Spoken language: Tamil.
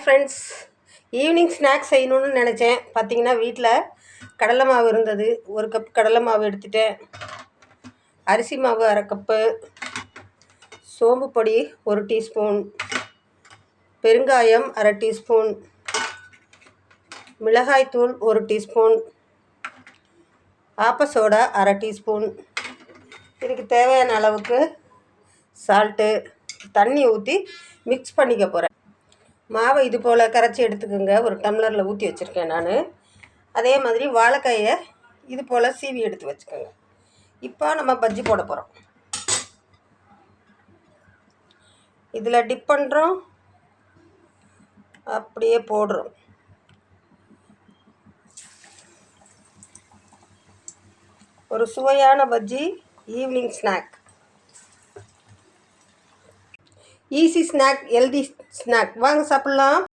ஃப்ரெண்ட்ஸ், ஈவினிங் ஸ்நாக்ஸ் செய்யணும்னு நினச்சேன். பார்த்தீங்கன்னா வீட்டில் கடலை மாவு இருந்தது. 1 கப் கடலை மாவு எடுத்துட்டேன். அரிசி மாவு 1/2 கப்பு, சோம்பு பொடி 1 டீஸ்பூன், பெருங்காயம் 1/2 டீஸ்பூன், மிளகாய்த்தூள் 1 டீஸ்பூன், ஆப்ப சோடா 1/2 டீஸ்பூன், இதுக்கு தேவையான அளவுக்கு சால்ட்டு, தண்ணி ஊற்றி மிக்ஸ் பண்ணிக்க போகிறேன். மாவை இது போல் கரைச்சி எடுத்துக்கோங்க. ஒரு டம்ளரில் ஊற்றி வச்சுருக்கேன் நான். அதே மாதிரி வாழைக்காயை இது போல் சீவி எடுத்து வச்சுக்கோங்க. இப்போ நம்ம பஜ்ஜி போட போகிறோம். இதில் டிப் பண்ணுறோம், அப்படியே போடுறோம். ஒரு சுவையான bajji evening snack. Easy snack, healthy snack. வாங்க சாப்பிட்லாம்.